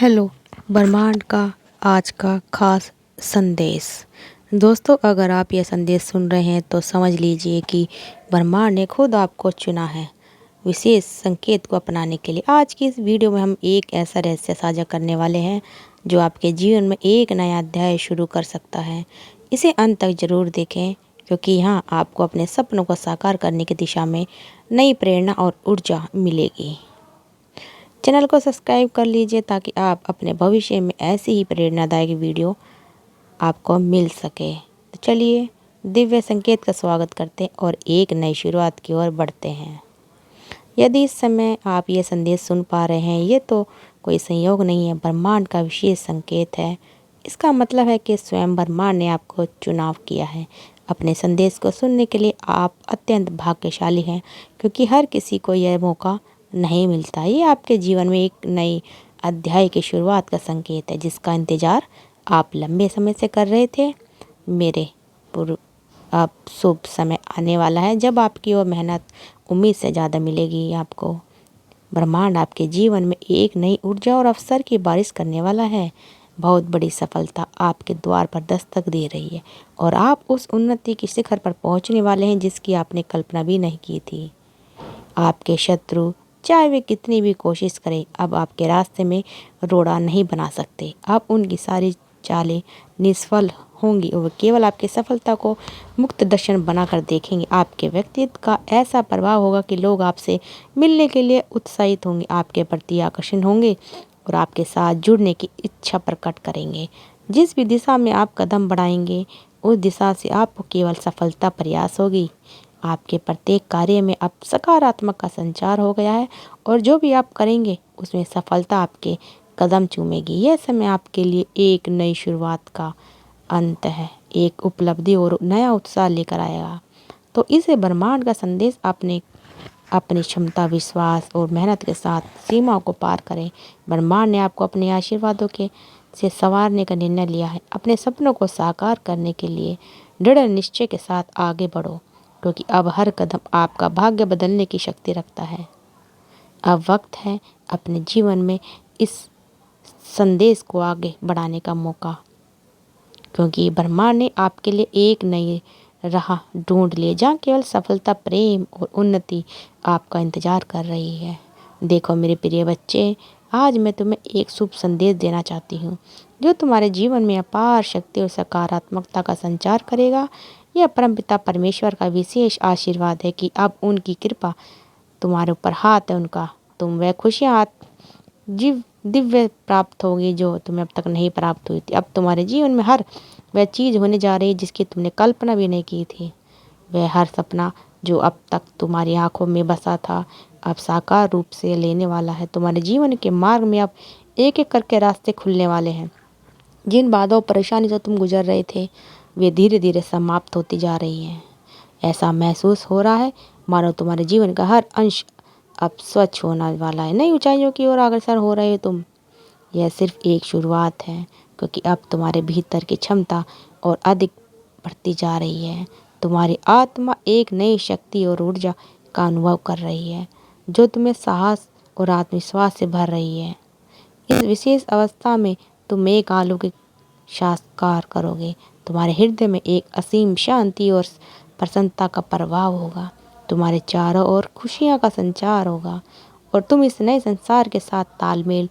Hello, ब्रह्मांड का आज का खास संदेश। दोस्तों, अगर आप यह संदेश सुन रहे हैं तो समझ लीजिए कि ब्रह्मांड ने खुद आपको चुना है विशेष संकेत को अपनाने के लिए। आज की इस वीडियो में हम एक ऐसा रहस्य साझा करने वाले हैं जो आपके जीवन में एक नया अध्याय शुरू कर सकता है। इसे अंत तक जरूर देखें, क्योंकि यहाँ आपको अपने सपनों को साकार करने की दिशा में नई प्रेरणा और ऊर्जा मिलेगी। चैनल को सब्सक्राइब कर लीजिए ताकि आप अपने भविष्य में ऐसी ही प्रेरणादायक वीडियो आपको मिल सके। तो चलिए दिव्य संकेत का स्वागत करते हैं और एक नई शुरुआत की ओर बढ़ते हैं। यदि इस समय आप ये संदेश सुन पा रहे हैं, ये तो कोई संयोग नहीं है, ब्रह्मांड का विशेष संकेत है। इसका मतलब है कि स्वयं ब्रह्मांड ने आपको चुनाव किया है। अपने संदेश को सुनने के लिए आप अत्यंत भाग्यशाली हैं, क्योंकि हर किसी को यह मौका नहीं मिलता। ये आपके जीवन में एक नई अध्याय की शुरुआत का संकेत है, जिसका इंतज़ार आप लंबे समय से कर रहे थे। मेरे पूर्व अब शुभ समय आने वाला है जब आपकी वो मेहनत उम्मीद से ज़्यादा मिलेगी आपको। ब्रह्मांड आपके जीवन में एक नई ऊर्जा और अवसर की बारिश करने वाला है। बहुत बड़ी सफलता आपके द्वार पर दस्तक दे रही है और आप उस उन्नति की शिखर पर पहुंचने वाले हैं जिसकी आपने कल्पना भी नहीं की थी। आपके शत्रु चाहे वे कितनी भी कोशिश करें, अब आपके रास्ते में रोड़ा नहीं बना सकते। अब उनकी सारी चालें निष्फल होंगी और वे केवल आपकी सफलता को मुक्त दर्शन बनाकर देखेंगे। आपके व्यक्तित्व का ऐसा प्रभाव होगा कि लोग आपसे मिलने के लिए उत्साहित होंगे, आपके प्रति आकर्षण होंगे और आपके साथ जुड़ने की इच्छा प्रकट करेंगे। जिस भी दिशा में आप कदम बढ़ाएंगे, उस दिशा से आपको केवल सफलता प्रयास होगी। आपके प्रत्येक कार्य में अब सकारात्मक का संचार हो गया है और जो भी आप करेंगे उसमें सफलता आपके कदम चूमेगी। यह समय आपके लिए एक नई शुरुआत का अंत है, एक उपलब्धि और नया उत्साह लेकर आएगा। तो इसे ब्रह्मांड का संदेश अपनी क्षमता, विश्वास और मेहनत के साथ सीमाओं को पार करें। ब्रह्मांड ने आपको अपने आशीर्वादों के से संवारने का निर्णय लिया है। अपने सपनों को साकार करने के लिए दृढ़ निश्चय के साथ आगे बढ़ो, क्योंकि अब हर कदम आपका भाग्य बदलने की शक्ति रखता है। अब वक्त है अपने जीवन में इस संदेश को आगे बढ़ाने का मौका, क्योंकि ब्रह्मांड ने आपके लिए एक नई राह ढूंढ लिए जहाँ केवल सफलता, प्रेम और उन्नति आपका इंतजार कर रही है। देखो मेरे प्रिय बच्चे, आज मैं तुम्हें एक शुभ संदेश देना चाहती हूँ जो तुम्हारे जीवन में अपार शक्ति और सकारात्मकता का संचार करेगा। यह परमपिता परमेश्वर का विशेष आशीर्वाद है कि अब उनकी कृपा तुम्हारे ऊपर हाथ है उनका। तुम वह खुशियाँ जीव दिव्य प्राप्त होगी जो तुम्हें अब तक नहीं प्राप्त हुई थी। अब तुम्हारे जीवन में हर वह चीज़ होने जा रही है जिसकी तुमने कल्पना भी नहीं की थी। वह हर सपना जो अब तक तुम्हारी आंखों में बसा था, अब साकार रूप से लेने वाला है। तुम्हारे जीवन के मार्ग में अब एक एक करके रास्ते खुलने वाले हैं। जिन बाधाओं परेशानी से तुम गुजर रहे थे, वे धीरे धीरे समाप्त होती जा रही हैं। ऐसा महसूस हो रहा है मानो तुम्हारे जीवन का हर अंश अब स्वच्छ होने वाला है। नई ऊंचाइयों की ओर अग्रसर हो रहे हो तुम। यह सिर्फ एक शुरुआत है, क्योंकि अब तुम्हारे भीतर की क्षमता और अधिक बढ़ती जा रही है। तुम्हारी आत्मा एक नई शक्ति और ऊर्जा का अनुभव कर रही है जो तुम्हें साहस और आत्मविश्वास से भर रही है। इस विशेष अवस्था में तुम एक अलौकिक साक्षात्कार करोगे। तुम्हारे हृदय में एक असीम शांति और प्रसन्नता का प्रभाव होगा। तुम्हारे चारों ओर खुशियाँ का संचार होगा और तुम इस नए संसार के साथ तालमेल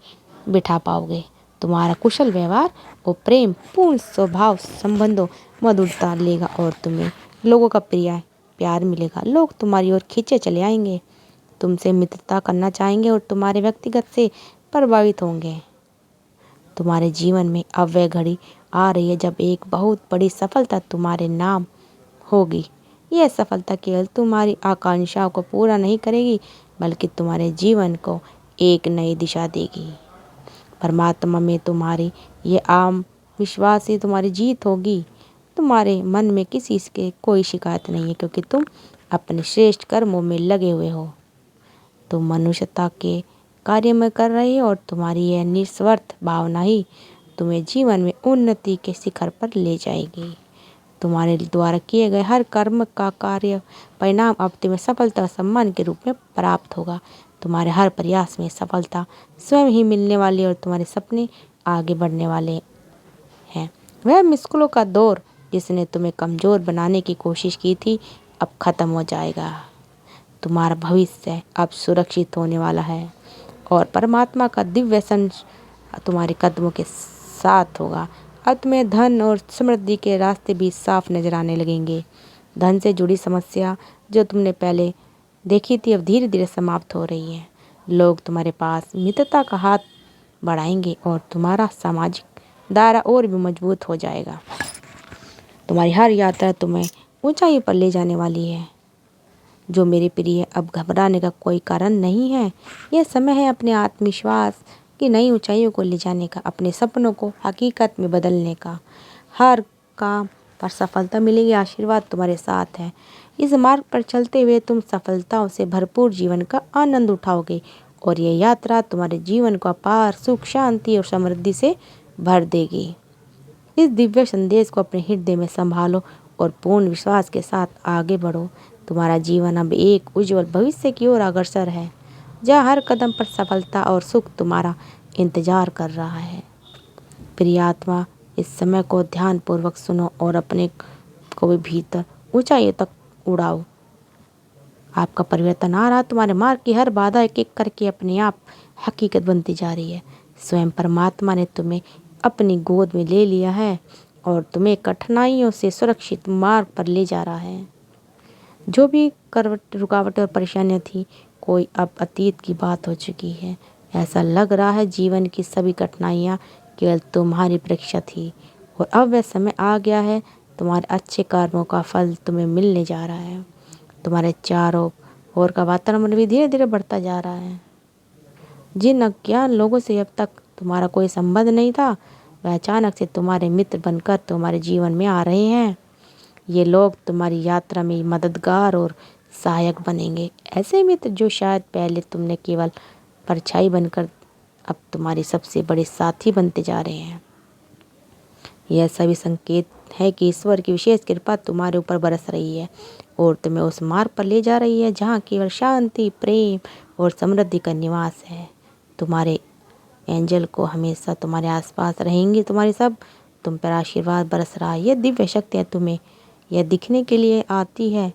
बिठा पाओगे। तुम्हारा कुशल व्यवहार और प्रेम पूर्ण स्वभाव संबंधों मधुरता लेगा और तुम्हें लोगों का प्यार मिलेगा। लोग तुम्हारी ओर खींचे चले आएंगे, तुमसे मित्रता करना चाहेंगे और तुम्हारे व्यक्तिगत से प्रभावित होंगे। तुम्हारे जीवन में अब वह घड़ी आ रही है जब एक बहुत बड़ी सफलता तुम्हारे नाम होगी। यह सफलता केवल तुम्हारी आकांक्षाओं को पूरा नहीं करेगी, बल्कि तुम्हारे जीवन को एक नई दिशा देगी। परमात्मा में तुम्हारी ये आम विश्वास ही तुम्हारी जीत होगी। तुम्हारे मन में किसी के कोई शिकायत नहीं है, क्योंकि तुम अपने श्रेष्ठ कर्मों में लगे हुए हो। तुम मनुष्यता के कार्य में कर रहे हो और तुम्हारी यह निस्वार्थ भावना ही तुम्हें जीवन में उन्नति के शिखर पर ले जाएगी। तुम्हारे द्वारा किए गए हर कर्म का कार्य परिणाम अब तुम्हें सफलता और सम्मान के रूप में प्राप्त होगा। तुम्हारे हर प्रयास में सफलता स्वयं ही मिलने वाली और तुम्हारे सपने आगे बढ़ने वाले हैं। वह मुश्किलों का दौर जिसने तुम्हें कमज़ोर बनाने की कोशिश की थी अब ख़त्म हो जाएगा। तुम्हारा भविष्य अब सुरक्षित होने वाला है और परमात्मा का दिव्य संश तुम्हारे कदमों के साथ होगा। अब तुम्हें धन और समृद्धि के रास्ते भी साफ नजर आने लगेंगे। धन से जुड़ी समस्या जो तुमने पहले देखी थी अब धीरे धीरे समाप्त हो रही है। लोग तुम्हारे पास मित्रता का हाथ बढ़ाएंगे और तुम्हारा सामाजिक दायरा और भी मजबूत हो जाएगा। तुम्हारी हर यात्रा तुम्हें ऊंचाई पर ले जाने वाली है। जो मेरे प्रिय, अब घबराने का कोई कारण नहीं है। यह समय है अपने आत्मविश्वास की नई ऊंचाइयों को ले जाने का, अपने सपनों को हकीकत में बदलने का। हर काम पर सफलता मिलेगी, आशीर्वाद तुम्हारे साथ है। इस मार्ग पर चलते हुए तुम सफलताओं से भरपूर जीवन का आनंद उठाओगे और ये यात्रा तुम्हारे जीवन को अपार सुख, शांति और समृद्धि से भर देगी। इस दिव्य संदेश को अपने हृदय में संभालो और पूर्ण विश्वास के साथ आगे बढ़ो। तुम्हारा जीवन अब एक उज्जवल भविष्य की ओर अग्रसर है, जहाँ हर कदम पर सफलता और सुख तुम्हारा इंतजार कर रहा है। प्रिय आत्मा, इस समय को ध्यानपूर्वक सुनो और अपने को भी भीतर ऊंचाइयों तक उड़ाओ। आपका परिवर्तन आ रहा, तुम्हारे मार्ग की हर बाधा एक एक करके अपने आप हकीकत बनती जा रही है। स्वयं परमात्मा ने तुम्हें अपनी गोद में ले लिया है और तुम्हें कठिनाइयों से सुरक्षित मार्ग पर ले जा रहा है। जो भी रुकावटें और परेशानियां थी, कोई अब अतीत की बात हो चुकी है। ऐसा लग रहा है जीवन की सभी कठिनाइयां केवल तुम्हारी परीक्षा थी और अब वह समय आ गया है। तुम्हारे अच्छे कर्मों का फल तुम्हें मिलने जा रहा है। तुम्हारे चारों ओर का वातावरण भी धीरे धीरे बढ़ता जा रहा है। जिन अज्ञान लोगों से अब तक तुम्हारा कोई संबंध नहीं था, वह अचानक से तुम्हारे मित्र बनकर तुम्हारे जीवन में आ रहे हैं। ये लोग तुम्हारी यात्रा में मददगार और सहायक बनेंगे। ऐसे मित्र जो शायद पहले तुमने केवल परछाई बनकर अब तुम्हारे सबसे बड़े साथी बनते जा रहे हैं। यह सभी संकेत है कि ईश्वर की विशेष कृपा तुम्हारे ऊपर बरस रही है और तुम्हें उस मार्ग पर ले जा रही है जहाँ केवल शांति, प्रेम और समृद्धि का निवास है। तुम्हारे एंजल को हमेशा तुम्हारे आसपास रहेंगे। तुम्हारे सब तुम पर आशीर्वाद बरस रहा है। यह दिव्य शक्तियाँ तुम्हें यह दिखने के लिए आती है।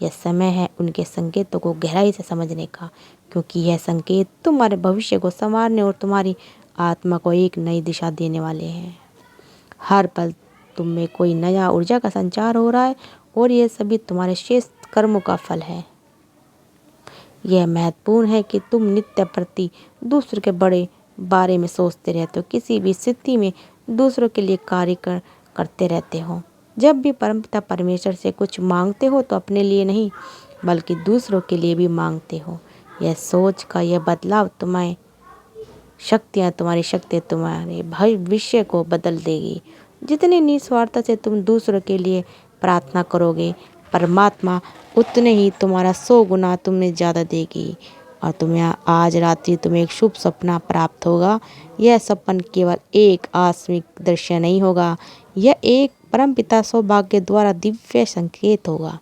यह समय है उनके संकेतों को गहराई से समझने का, क्योंकि यह संकेत तुम्हारे भविष्य को संवारने और तुम्हारी आत्मा को एक नई दिशा देने वाले हैं। हर पल तुम में कोई नया ऊर्जा का संचार हो रहा है और यह सभी तुम्हारे श्रेष्ठ कर्मों का फल है। यह महत्वपूर्ण है कि तुम नित्य प्रति दूसरों के बड़े बारे में सोचते रहते हो, किसी भी स्थिति में दूसरों के लिए कार्य करते रहते हो। जब भी परमपिता परमेश्वर से कुछ मांगते हो तो अपने लिए नहीं बल्कि दूसरों के लिए भी मांगते हो। यह सोच का यह बदलाव तुम्हारी शक्ति तुम्हारे भविष्य को बदल देगी। जितने निस्वार्थ से तुम दूसरों के लिए प्रार्थना करोगे, परमात्मा उतने ही तुम्हारा 100 गुना तुम्हें ज़्यादा देगी और तुम्हें आज रात्रि तुम्हें एक शुभ सपना प्राप्त होगा। यह सपन केवल एक आकस्मिक दृश्य नहीं होगा, यह एक परमपिता सौभाग्य द्वारा दिव्य संकेत होगा।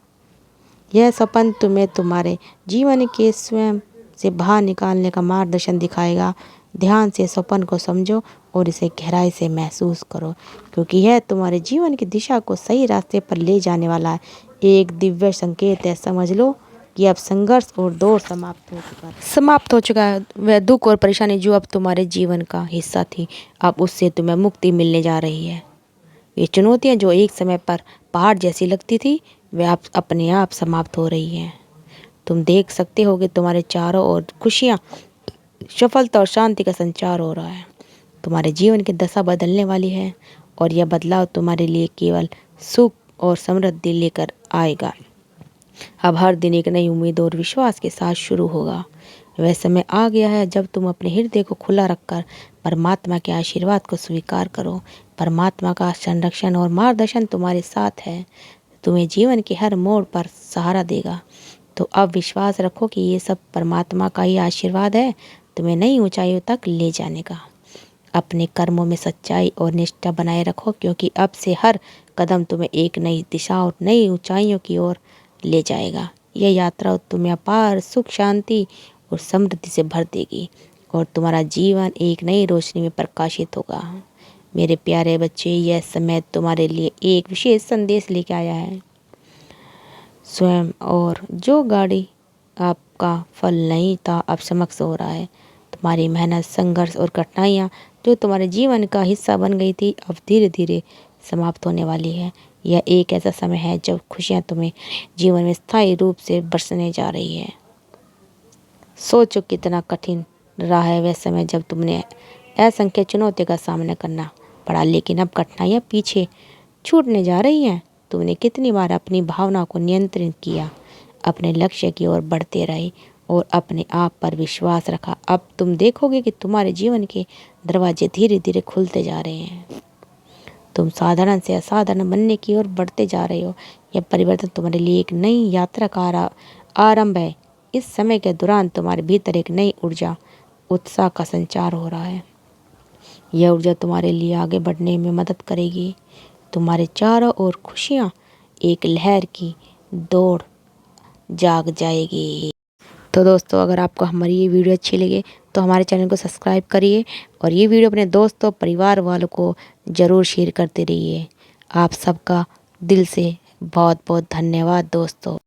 यह सपन तुम्हें तुम्हारे जीवन के स्वयं से बाहर निकालने का मार्गदर्शन दिखाएगा। ध्यान से सपन को समझो और इसे गहराई से महसूस करो, क्योंकि यह तुम्हारे जीवन की दिशा को सही रास्ते पर ले जाने वाला है। एक दिव्य संकेत है। समझ लो कि अब संघर्ष और दौर समाप्त हो चुका है। वह दुख और परेशानी जो अब तुम्हारे जीवन का हिस्सा थी, अब उससे तुम्हें मुक्ति मिलने जा रही है। ये चुनौतियाँ जो एक समय पर पहाड़ जैसी लगती थी, वे अब अपने आप समाप्त हो रही हैं। तुम देख सकते हो कि तुम्हारे चारों ओर खुशियाँ, सफलता और शांति का संचार हो रहा है। तुम्हारे जीवन की दशा बदलने वाली है और यह बदलाव तुम्हारे लिए केवल सुख और समृद्धि लेकर आएगा। अब हर दिन एक नई उम्मीद और विश्वास के साथ शुरू होगा। वह समय आ गया है जब तुम अपने हृदय को खुला रखकर परमात्मा के आशीर्वाद को स्वीकार करो। परमात्मा का संरक्षण और मार्गदर्शन तुम्हारे साथ है, तुम्हें जीवन के हर मोड़ पर सहारा देगा। तो अब विश्वास रखो कि ये सब परमात्मा का ही आशीर्वाद है, तुम्हें नई ऊंचाइयों तक ले जाने का। अपने कर्मों में सच्चाई और निष्ठा बनाए रखो, क्योंकि अब से हर कदम तुम्हें एक नई दिशा और नई ऊंचाइयों की ओर ले जाएगा। यह यात्रा तुम्हें अपार सुख, शांति और समृद्धि से भर देगी और तुम्हारा जीवन एक नई रोशनी में प्रकाशित होगा। मेरे प्यारे बच्चे, यह समय तुम्हारे लिए एक विशेष संदेश लेके आया है। स्वयं और जो गाड़ी आपका फल नहीं था अब समक्ष हो रहा है। तुम्हारी मेहनत, संघर्ष और कठिनाइयाँ जो तुम्हारे जीवन का हिस्सा बन गई थी अब धीरे धीरे समाप्त होने वाली है। यह एक ऐसा समय है जब खुशियाँ तुम्हें जीवन में स्थायी रूप से बरसने जा रही है। सोचो कितना कठिन रहा है वह समय जब तुमने असंख्य चुनौतियों का सामना करना पड़ा, लेकिन अब कठिनाइयाँ पीछे छूटने जा रही हैं। तुमने कितनी बार अपनी भावना को नियंत्रित किया, अपने लक्ष्य की ओर बढ़ते रहे और अपने आप पर विश्वास रखा। अब तुम देखोगे कि तुम्हारे जीवन के दरवाजे धीरे धीरे खुलते जा रहे हैं। तुम साधारण से असाधारण बनने की ओर बढ़ते जा रहे हो। यह परिवर्तन तुम्हारे लिए एक नई यात्रा का आरंभ है। इस समय के दौरान तुम्हारे भीतर एक नई ऊर्जा, उत्साह का संचार हो रहा है। यह ऊर्जा तुम्हारे लिए आगे बढ़ने में मदद करेगी। तुम्हारे चारों ओर खुशियाँ एक लहर की दौड़ जाग जाएगी। तो दोस्तों, अगर आपको हमारी ये वीडियो अच्छी लगे तो हमारे चैनल को सब्सक्राइब करिए और ये वीडियो अपने दोस्तों, परिवार वालों को ज़रूर शेयर करते रहिए। आप सबका दिल से बहुत बहुत धन्यवाद दोस्तों।